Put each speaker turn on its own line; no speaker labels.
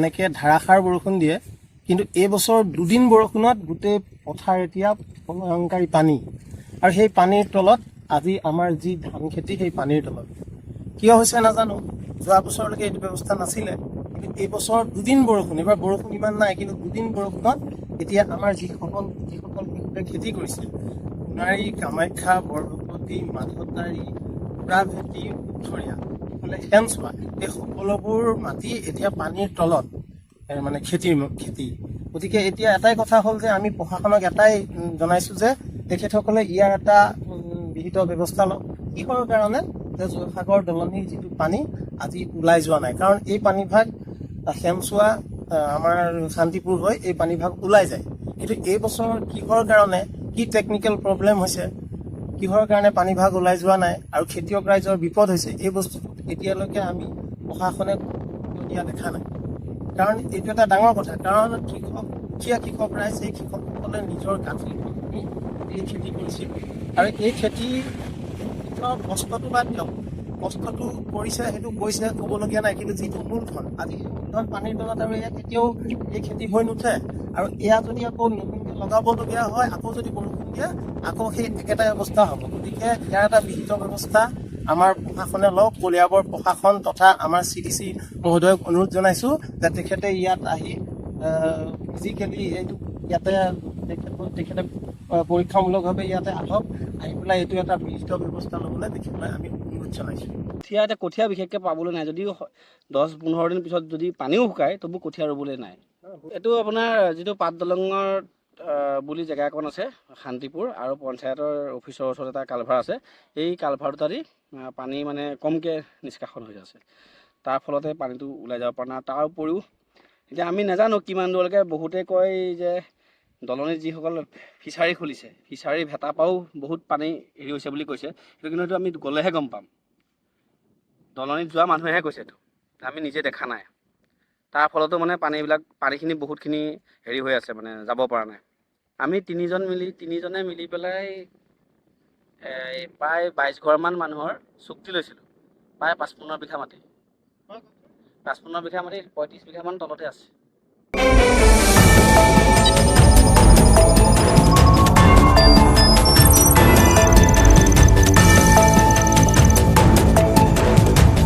এনেকৈ ধাৰাসাৰ বৰষুণ দিয়ে, কিন্তু এই বছৰ দুদিন বৰষুণত গোটেই পথাৰ এতিয়া ভয়ংকৰী পানী। আৰু সেই পানীৰ তলত আজি আমাৰ যি ধান খেতি, সেই পানীৰ তলত কিয় হৈছে নাজানো। যোৱা বছৰলৈকে এইটো ব্যৱস্থা নাছিলে, কিন্তু এই বছৰ দুদিন বৰষুণ, এইবাৰ বৰষুণ ইমান নাই, কিন্তু দুদিন বৰষুণত এতিয়া আমাৰ যিসকল কৃষকে খেতি কৰিছে, সোণাৰী, কামাখ্যা, বৰভগতী, মাধৱতাৰী, পুৰাভেটি, উত্তৰীয়া, এইফালে শেনচোৱা, এই সকলোবোৰ মাটি এতিয়া পানীৰ তলত, মানে খেতি। গতিকে এতিয়া এটাই কথা হ'ল যে আমি প্ৰশাসনক এটাই জনাইছো যে তেখেতসকলে ইয়াৰ এটা বিহিত ব্যৱস্থা লওক। কিহৰ কাৰণে যে জয়সাগৰ দলনিৰ যিটো পানী আজি ওলাই যোৱা নাই, কাৰণ এই পানীভাগ শেনচোৱা, আমাৰ শান্তিপুৰ হৈ এই পানীভাগ ওলাই যায়। কিন্তু এই বছৰ কিহৰ কাৰণে, কি টেকনিকেল প্ৰব্লেম হৈছে, কিহৰ কাৰণে পানীভাগ ওলাই যোৱা নাই আৰু খেতিয়ক ৰাইজৰ বিপদ হৈছে, এই বস্তুটো এতিয়ালৈকে আমি প্ৰশাসনে দিয়া দেখা নাই। কাৰণ এইটো এটা ডাঙৰ কথা, কাৰণ কৃষক ৰাইজ, এই কৃষকসকলে নিজৰ গাঁঠি এই খেতি কৰিছিল, আৰু এই খেতি কষ্টটো বাদ দিয়ক, কষ্টটো কৰিছে সেইটো কৈছে, ক'বলগীয়া নাই, কিন্তু যিটো মূলধন, আজি মূলধন পানীৰ তলত, আৰু এয়া কেতিয়াও এই খেতি হৈ নুঠে। আৰু এয়া যদি আকৌ নতুনকৈ লগাবলগীয়া হয়, আকৌ যদি বৰষুণ দিয়ে, আকৌ সেই একেটাই অৱস্থা হ'ব। গতিকে ইয়াৰ এটা বিহিত ব্যৱস্থা আমাৰ প্ৰশাসনে লওক। কলিয়াবৰ প্ৰশাসন তথা আমাৰ CDC মহোদয়ক অনুৰোধ জনাইছো যে তেখেতে ইয়াত আহি ফিজিকেলি এইটো ইয়াতে তেখেতে পৰীক্ষামূলকভাৱে ইয়াতে আহক, আহি পেলাই এইটো এটা বিহিত ব্যৱস্থা ল'বলৈ তেখেতলৈ আমি অনুৰোধ জনাইছো।
এতিয়া কঠীয়া বিশেষকৈ পাবলৈ নাই, যদিও 10-15 দিন পিছত যদি পানীও শুকায়, তবু কঠীয়া ৰুবলৈ নাই। এইটো আপোনাৰ যিটো পাট দলঙৰ বুলি জেগা এখন আছে শান্তিপুৰ, আৰু পঞ্চায়তৰ অফিচৰ ওচৰত এটা কালভাৰ আছে, এই কালভাৰটোতে পানী মানে কমকৈ নিষ্কাশন হৈ আছে, তাৰ ফলতে পানীটো ওলাই যাব পৰা নাই। তাৰ উপৰিও এতিয়া আমি নাজানো কিমান দূৰলৈকে, বহুতে কয় যে দলনিত যিসকল ফিচাৰী খুলিছে, ফিচাৰী ভেটা পৰাও বহুত পানী হেৰি হৈছে বুলি কৈছে, সেইটো কিন্তু আমি গ'লেহে গম পাম। দলনিত যোৱা মানুহেহে কৈছে, এইটো আমি নিজে দেখা নাই। তাৰ ফলতো মানে পানীখিনি বহুতখিনি হেৰি হৈ আছে, মানে যাব পৰা নাই। আমি তিনিজনে মিলি পেলাই প্ৰায় 22 ঘৰমান মানুহৰ চুক্তি লৈছিলোঁ, প্ৰায় 55 বিঘা মাটি। 55 বিঘা মাটি 35 বিঘামান তলতে আছে।